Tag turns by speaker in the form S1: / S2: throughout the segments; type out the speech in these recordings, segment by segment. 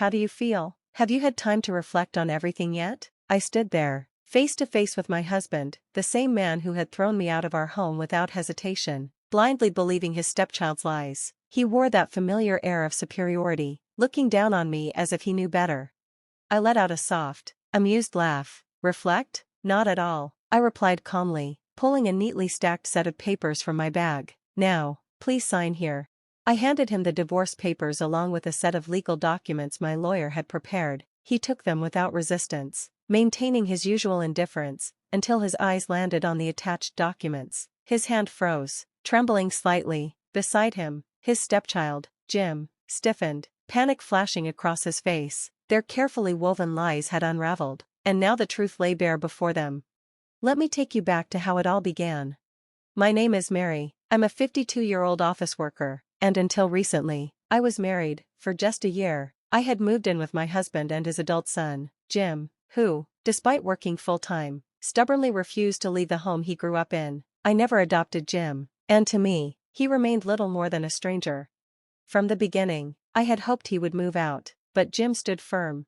S1: How do you feel? Have you had time to reflect on everything yet? I stood there, face to face with my husband, the same man who had thrown me out of our home without hesitation, blindly believing his stepchild's lies. He wore that familiar air of superiority, looking down on me as if he knew better. I let out a soft, amused laugh. Reflect? Not at all, I replied calmly, pulling a neatly stacked set of papers from my bag. Now, please sign here. I handed him the divorce papers along with a set of legal documents my lawyer had prepared. He took them without resistance, maintaining his usual indifference, until his eyes landed on the attached documents. His hand froze, trembling slightly. Beside him, his stepchild, Jim, stiffened, panic flashing across his face. Their carefully woven lies had unraveled, and now the truth lay bare before them. Let me take you back to how it all began. My name is Mary. I'm a 52-year-old office worker, and until recently, I was married. For just a year, I had moved in with my husband and his adult son, Jim, who, despite working full-time, stubbornly refused to leave the home he grew up in. I never adopted Jim, and to me, he remained little more than a stranger. From the beginning, I had hoped he would move out, but Jim stood firm.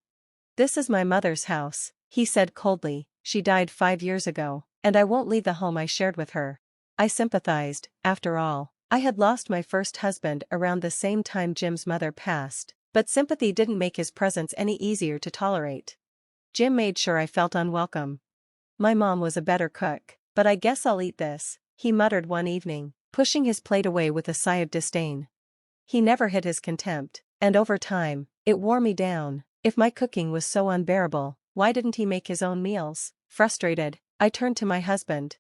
S1: This is my mother's house, he said coldly. She died 5 years ago, and I won't leave the home I shared with her. I sympathized. After all, I had lost my first husband around the same time Jim's mother passed, but sympathy didn't make his presence any easier to tolerate. Jim made sure I felt unwelcome. My mom was a better cook, but I guess I'll eat this, he muttered one evening, pushing his plate away with a sigh of disdain. He never hid his contempt, and over time, it wore me down. If my cooking was so unbearable, why didn't he make his own meals? Frustrated, I turned to my husband.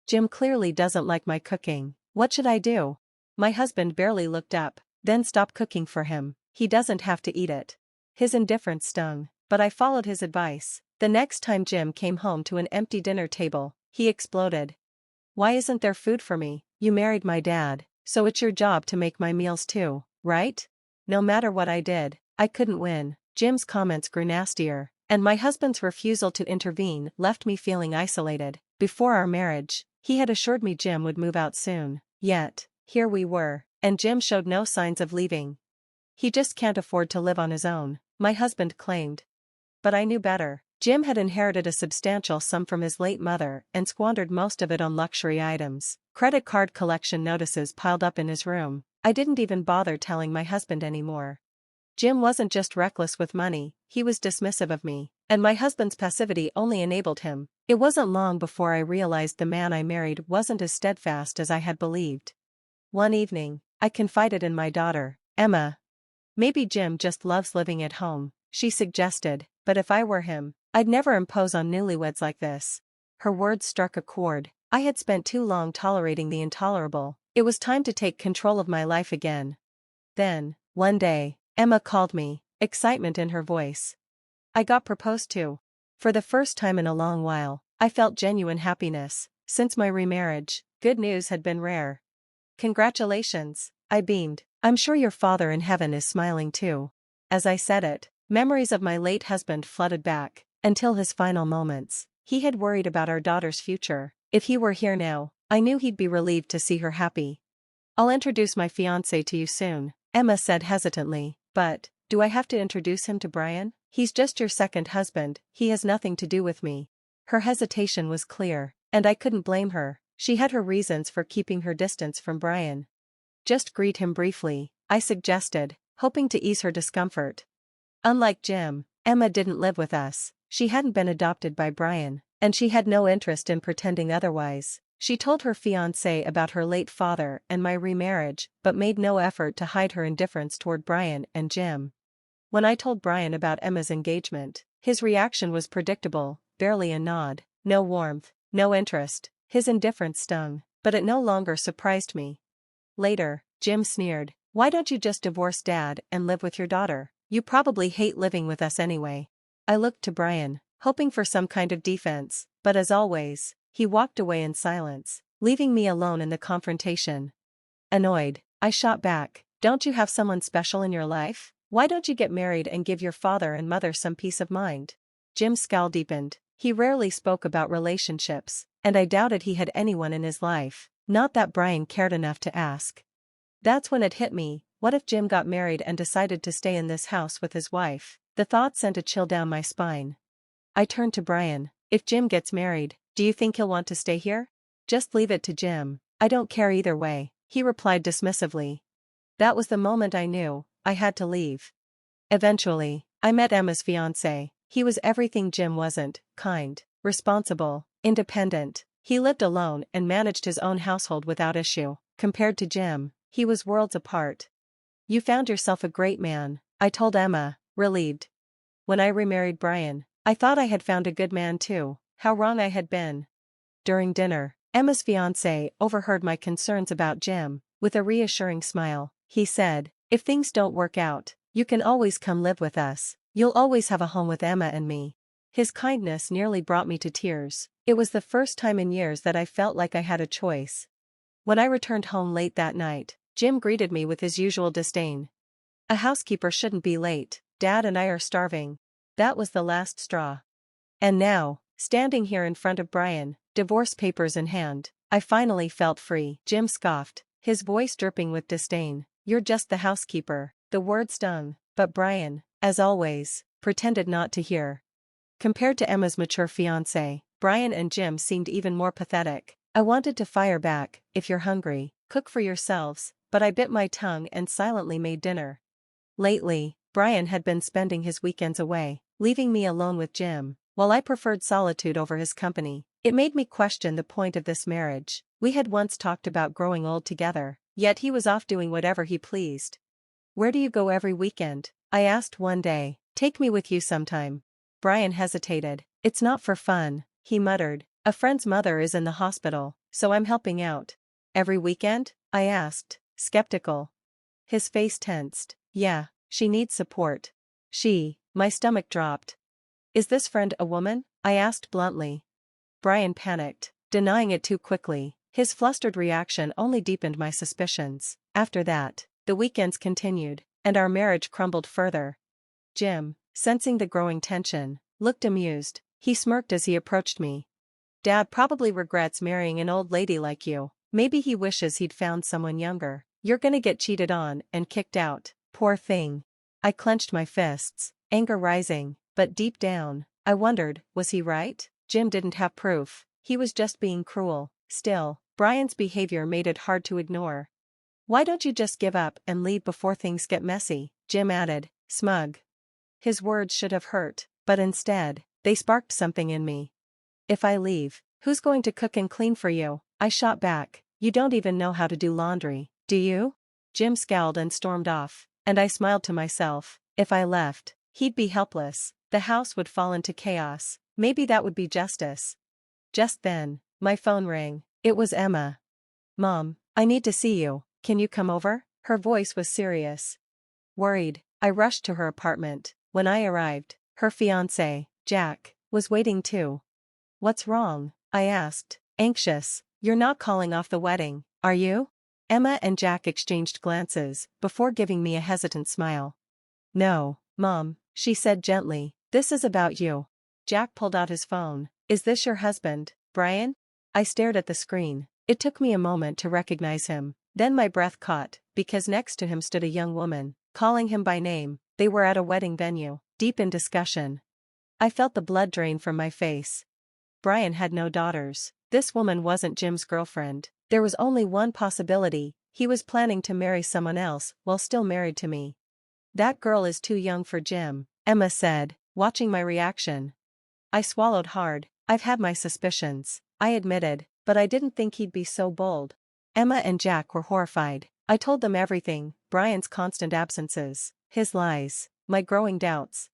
S1: Jim clearly doesn't like my cooking. What should I do? My husband barely looked up, then stopped cooking for him. He doesn't have to eat it. His indifference stung, but I followed his advice. The next time Jim came home to an empty dinner table, he exploded. Why isn't there food for me? You married my dad, so it's your job to make my meals too, right? No matter what I did, I couldn't win. Jim's comments grew nastier, and my husband's refusal to intervene left me feeling isolated. Before our marriage, he had assured me Jim would move out soon. Yet, here we were, and Jim showed no signs of leaving. He just can't afford to live on his own, my husband claimed. But I knew better. Jim had inherited a substantial sum from his late mother and squandered most of it on luxury items. Credit card collection notices piled up in his room. I didn't even bother telling my husband anymore. Jim wasn't just reckless with money, he was dismissive of me, and my husband's passivity only enabled him. It wasn't long before I realized the man I married wasn't as steadfast as I had believed. One evening, I confided in my daughter, Emma. Maybe Jim just loves living at home, she suggested, but if I were him, I'd never impose on newlyweds like this. Her words struck a chord. I had spent too long tolerating the intolerable. It was time to take control of my life again. Then, one day, Emma called me, excitement in her voice. I got proposed to. For the first time in a long while, I felt genuine happiness. Since my remarriage, good news had been rare. Congratulations, I beamed. I'm sure your father in heaven is smiling too. As I said it, memories of my late husband flooded back. Until his final moments, he had worried about our daughter's future. If he were here now, I knew he'd be relieved to see her happy. I'll introduce my fiancé to you soon, Emma said hesitantly. But, do I have to introduce him to Brian? He's just your second husband, he has nothing to do with me. Her hesitation was clear, and I couldn't blame her. She had her reasons for keeping her distance from Brian. Just greet him briefly, I suggested, hoping to ease her discomfort. Unlike Jim, Emma didn't live with us. She hadn't been adopted by Brian, and she had no interest in pretending otherwise. She told her fiancé about her late father and my remarriage, but made no effort to hide her indifference toward Brian and Jim. When I told Brian about Emma's engagement, his reaction was predictable, barely a nod, no warmth, no interest. His indifference stung, but it no longer surprised me. Later, Jim sneered, "Why don't you just divorce Dad and live with your daughter? You probably hate living with us anyway." I looked to Brian, hoping for some kind of defense, but as always, he walked away in silence, leaving me alone in the confrontation. Annoyed, I shot back, "Don't you have someone special in your life? Why don't you get married and give your father and mother some peace of mind?" Jim's scowl deepened. He rarely spoke about relationships, and I doubted he had anyone in his life, not that Brian cared enough to ask. That's when it hit me. What if Jim got married and decided to stay in this house with his wife? The thought sent a chill down my spine. I turned to Brian. If Jim gets married, do you think he'll want to stay here? Just leave it to Jim. I don't care either way, he replied dismissively. That was the moment I knew I had to leave. Eventually, I met Emma's fiancé. He was everything Jim wasn't: kind, responsible, independent. He lived alone and managed his own household without issue. Compared to Jim, he was worlds apart. You found yourself a great man, I told Emma, relieved. When I remarried Brian, I thought I had found a good man too. How wrong I had been. During dinner, Emma's fiancé overheard my concerns about Jim. With a reassuring smile, he said, if things don't work out, you can always come live with us. You'll always have a home with Emma and me. His kindness nearly brought me to tears. It was the first time in years that I felt like I had a choice. When I returned home late that night, Jim greeted me with his usual disdain. A housekeeper shouldn't be late. Dad and I are starving. That was the last straw. And now, standing here in front of Brian, divorce papers in hand, I finally felt free. Jim scoffed, his voice dripping with disdain. You're just the housekeeper. The word stung, but Brian, as always, pretended not to hear. Compared to Emma's mature fiancé, Brian and Jim seemed even more pathetic. I wanted to fire back, if you're hungry, cook for yourselves, but I bit my tongue and silently made dinner. Lately, Brian had been spending his weekends away, leaving me alone with Jim. While I preferred solitude over his company, it made me question the point of this marriage. We had once talked about growing old together, yet he was off doing whatever he pleased. Where do you go every weekend? I asked one day. Take me with you sometime. Brian hesitated. It's not for fun, he muttered. A friend's mother is in the hospital, so I'm helping out. Every weekend? I asked, skeptical. His face tensed. Yeah, she needs support. My stomach dropped. Is this friend a woman? I asked bluntly. Brian panicked, denying it too quickly. His flustered reaction only deepened my suspicions. After that, the weekends continued, and our marriage crumbled further. Jim, sensing the growing tension, looked amused. He smirked as he approached me. Dad probably regrets marrying an old lady like you. Maybe he wishes he'd found someone younger. You're gonna get cheated on and kicked out. Poor thing. I clenched my fists, anger rising, but deep down, I wondered, was he right? Jim didn't have proof. He was just being cruel. Still, Brian's behavior made it hard to ignore. Why don't you just give up and leave before things get messy? Jim added, smug. His words should have hurt, but instead, they sparked something in me. If I leave, who's going to cook and clean for you? I shot back. You don't even know how to do laundry, do you? Jim scowled and stormed off, and I smiled to myself. If I left, he'd be helpless. The house would fall into chaos. Maybe that would be justice. Just then, my phone rang. It was Emma. Mom, I need to see you. Can you come over? Her voice was serious. Worried, I rushed to her apartment. When I arrived, her fiancé, Jack, was waiting too. What's wrong? I asked, anxious. You're not calling off the wedding, are you? Emma and Jack exchanged glances, before giving me a hesitant smile. No, Mom, she said gently, this is about you. Jack pulled out his phone. Is this your husband, Brian? I stared at the screen. It took me a moment to recognize him. Then my breath caught, because next to him stood a young woman, calling him by name. They were at a wedding venue, deep in discussion. I felt the blood drain from my face. Brian had no daughters. This woman wasn't Jim's girlfriend. There was only one possibility: he was planning to marry someone else while still married to me. That girl is too young for Jim, Emma said, watching my reaction. I swallowed hard. I've had my suspicions, I admitted, but I didn't think he'd be so bold. Emma and Jack were horrified. I told them everything: Brian's constant absences, his lies, my growing doubts.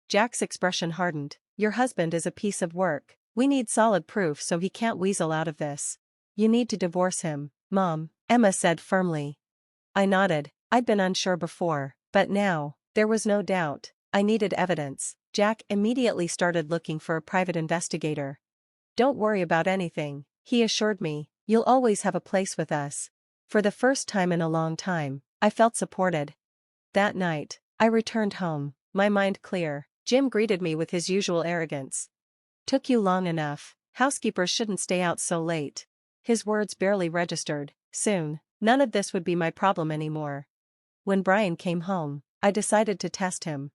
S1: Jack's expression hardened. Your husband is a piece of work. We need solid proof so he can't weasel out of this. You need to divorce him, Mom, Emma said firmly. I nodded. I'd been unsure before, but now, there was no doubt. I needed evidence. Jack immediately started looking for a private investigator. Don't worry about anything, he assured me. You'll always have a place with us. For the first time in a long time, I felt supported. That night, I returned home, my mind clear. Jim greeted me with his usual arrogance. Took you long enough. Housekeepers shouldn't stay out so late. His words barely registered. Soon, none of this would be my problem anymore. When Brian came home, I decided to test him.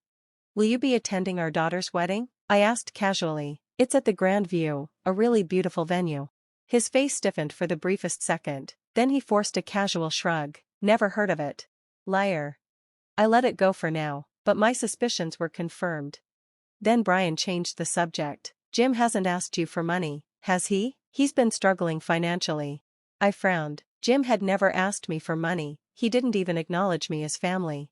S1: "Will you be attending our daughter's wedding?" I asked casually. "It's at the Grand View, a really beautiful venue." His face stiffened for the briefest second, then he forced a casual shrug. "Never heard of it." Liar. I let it go for now, but my suspicions were confirmed. Then Brian changed the subject. "Jim hasn't asked you for money, has he? He's been struggling financially." I frowned. Jim had never asked me for money, he didn't even acknowledge me as family.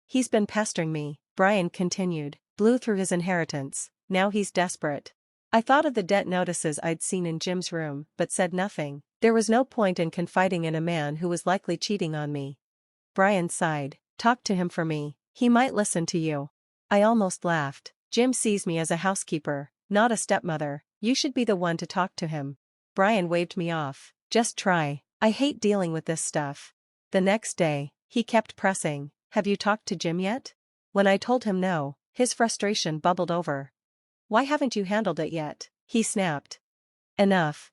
S1: "He's been pestering me," Brian continued. "Blew through his inheritance, now he's desperate." I thought of the debt notices I'd seen in Jim's room, but said nothing. There was no point in confiding in a man who was likely cheating on me. Brian sighed. "Talk to him for me, he might listen to you." I almost laughed. "Jim sees me as a housekeeper, not a stepmother, you should be the one to talk to him." Brian waved me off. "Just try, I hate dealing with this stuff." The next day, he kept pressing. "Have you talked to Jim yet?" When I told him no, his frustration bubbled over. "Why haven't you handled it yet?" he snapped. "Enough."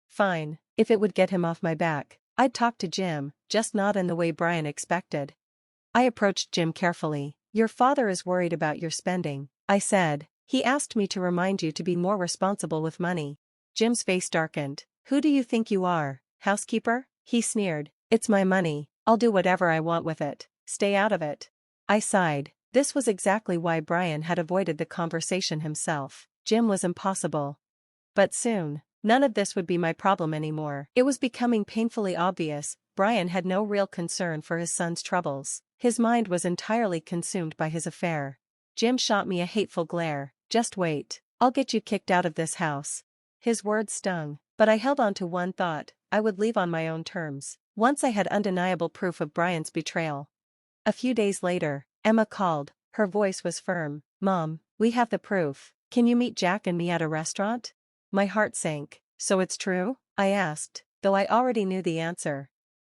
S1: "Fine, if it would get him off my back, I'd talk to Jim, just not in the way Brian expected. I approached Jim carefully. "Your father is worried about your spending," I said. "He asked me to remind you to be more responsible with money." Jim's face darkened. "Who do you think you are, housekeeper?" he sneered. "It's my money, I'll do whatever I want with it, stay out of it." I sighed. This was exactly why Brian had avoided the conversation himself. Jim was impossible. But soon, none of this would be my problem anymore. It was becoming painfully obvious, Brian had no real concern for his son's troubles. His mind was entirely consumed by his affair. Jim shot me a hateful glare. "Just wait, I'll get you kicked out of this house." His words stung, but I held on to one thought: I would leave on my own terms, once I had undeniable proof of Brian's betrayal. A few days later, Emma called. Her voice was firm. "Mom, we have the proof. Can you meet Jack and me at a restaurant?" My heart sank. "So it's true?" I asked, though I already knew the answer.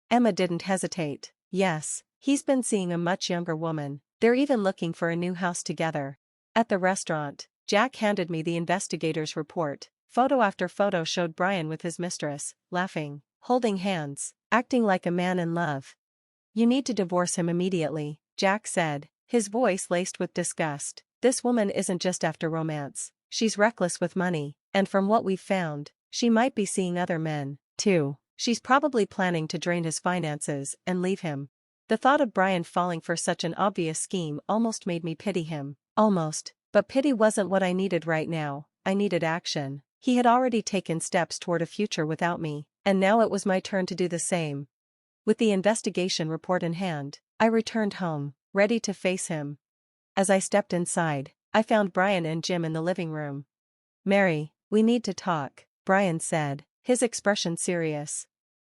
S1: Emma didn't hesitate. "Yes, he's been seeing a much younger woman. They're even looking for a new house together." At the restaurant, Jack handed me the investigator's report. Photo after photo showed Brian with his mistress, laughing, holding hands, acting like a man in love. "You need to divorce him immediately," Jack said, his voice laced with disgust. "This woman isn't just after romance, she's reckless with money, and from what we've found, she might be seeing other men, too. She's probably planning to drain his finances and leave him." The thought of Brian falling for such an obvious scheme almost made me pity him. Almost, but pity wasn't what I needed right now, I needed action. He had already taken steps toward a future without me, and now it was my turn to do the same. With the investigation report in hand, I returned home, ready to face him. As I stepped inside, I found Brian and Jim in the living room. "Mary, we need to talk," Brian said, his expression serious.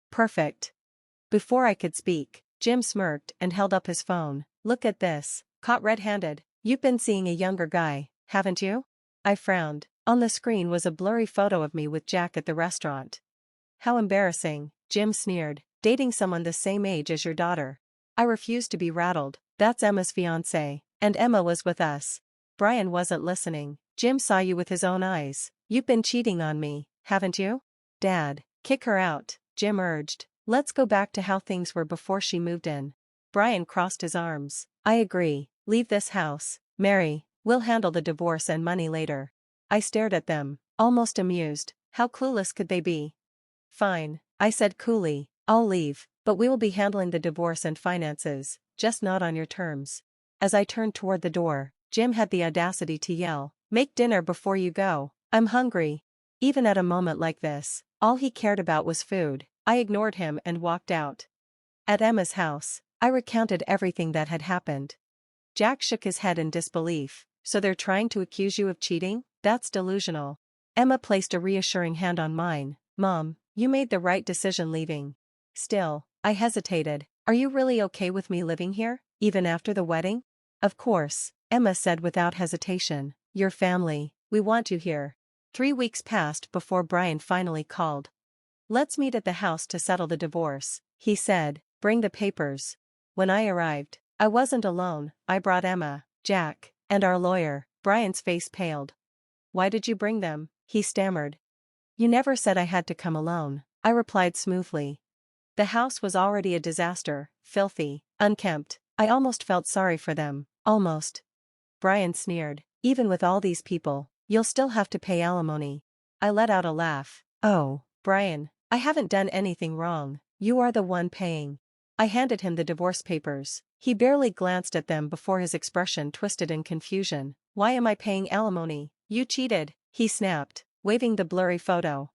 S1: "Perfect." Before I could speak, Jim smirked and held up his phone. "Look at this, caught red-handed. You've been seeing a younger guy, haven't you?" I frowned. On the screen was a blurry photo of me with Jack at the restaurant. "How embarrassing," Jim sneered. "Dating someone the same age as your daughter." I refused to be rattled. "That's Emma's fiancé, and Emma was with us." Brian wasn't listening. "Jim saw you with his own eyes. You've been cheating on me, haven't you?" "Dad, kick her out," Jim urged. "Let's go back to how things were before she moved in." Brian crossed his arms. "I agree, leave this house. Mary, we'll handle the divorce and money later." I stared at them, almost amused. How clueless could they be? "Fine," I said coolly, "I'll leave, but we will be handling the divorce and finances, just not on your terms." As I turned toward the door, Jim had the audacity to yell, "Make dinner before you go, I'm hungry." Even at a moment like this, all he cared about was food. I ignored him and walked out. At Emma's house, I recounted everything that had happened. Jack shook his head in disbelief. "So they're trying to accuse you of cheating? That's delusional." Emma placed a reassuring hand on mine. "Mom, you made the right decision leaving." Still, I hesitated. "Are you really okay with me living here, even after the wedding?" "Of course," Emma said without hesitation. "Your family, we want you here." 3 weeks passed before Brian finally called. "Let's meet at the house to settle the divorce," he said. "Bring the papers." When I arrived, I wasn't alone. I brought Emma, Jack, and our lawyer. Brian's face paled. "Why did you bring them?" he stammered. "You never said I had to come alone," I replied smoothly. The house was already a disaster, filthy, unkempt, I almost felt sorry for them. Almost. Brian sneered. Even with all these people, you'll still have to pay alimony. I let out a laugh. Oh, Brian, I haven't done anything wrong. You are the one paying. I handed him the divorce papers. He barely glanced at them before his expression twisted in confusion. Why am I paying alimony? You cheated, he snapped, waving the blurry photo.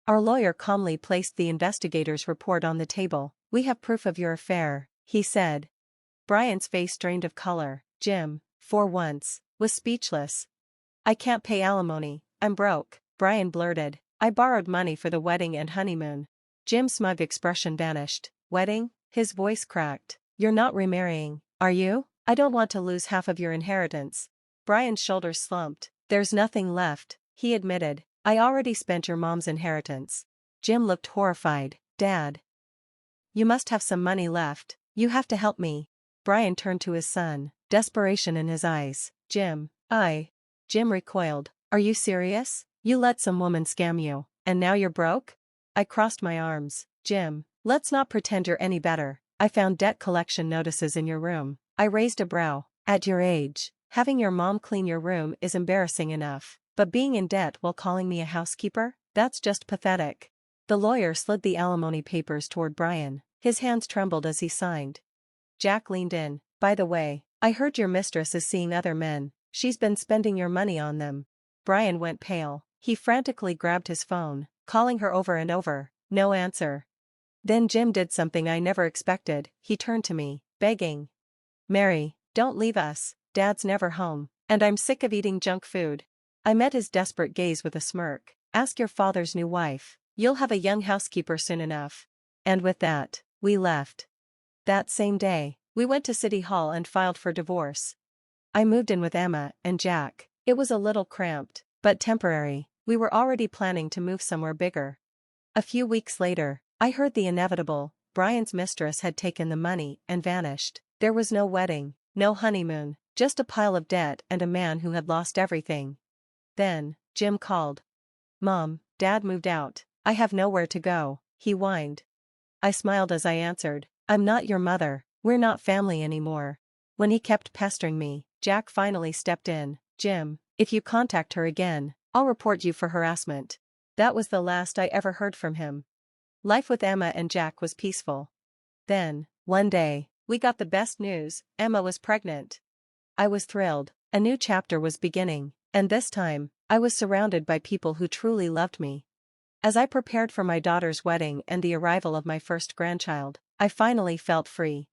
S1: Our lawyer calmly placed the investigator's report on the table. We have proof of your affair, he said. Brian's face drained of color. Jim, for once, was speechless. I can't pay alimony, I'm broke, Brian blurted. I borrowed money for the wedding and honeymoon. Jim's smug expression vanished. Wedding? His voice cracked. You're not remarrying, are you? I don't want to lose half of your inheritance. Brian's shoulders slumped. There's nothing left, he admitted. I already spent your mom's inheritance. Jim looked horrified. Dad. You must have some money left. You have to help me. Brian turned to his son, desperation in his eyes. Jim, Jim recoiled. Are you serious? You let some woman scam you, and now you're broke? I crossed my arms. Jim, let's not pretend you're any better. I found debt collection notices in your room. I raised a brow. At your age, having your mom clean your room is embarrassing enough, but being in debt while calling me a housekeeper? That's just pathetic. The lawyer slid the alimony papers toward Brian. His hands trembled as he signed. Jack leaned in. By the way, I heard your mistress is seeing other men. She's been spending your money on them. Brian went pale. He frantically grabbed his phone, calling her over and over. No answer. Then Jim did something I never expected. He turned to me, begging. Mary, don't leave us. Dad's never home, and I'm sick of eating junk food. I met his desperate gaze with a smirk. Ask your father's new wife. You'll have a young housekeeper soon enough. And with that, we left. That same day, we went to City Hall and filed for divorce. I moved in with Emma and Jack. It was a little cramped, but temporary. We were already planning to move somewhere bigger. A few weeks later, I heard the inevitable. Brian's mistress had taken the money and vanished. There was no wedding, no honeymoon, just a pile of debt and a man who had lost everything. Then, Jim called. Mom, Dad moved out. I have nowhere to go, he whined. I smiled as I answered. I'm not your mother. We're not family anymore. When he kept pestering me, Jack finally stepped in. Jim, if you contact her again, I'll report you for harassment. That was the last I ever heard from him. Life with Emma and Jack was peaceful. Then, one day, we got the best news. Emma was pregnant. I was thrilled. A new chapter was beginning, and this time, I was surrounded by people who truly loved me. As I prepared for my daughter's wedding and the arrival of my first grandchild, I finally felt free.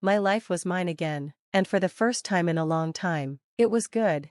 S1: My life was mine again, and for the first time in a long time, it was good.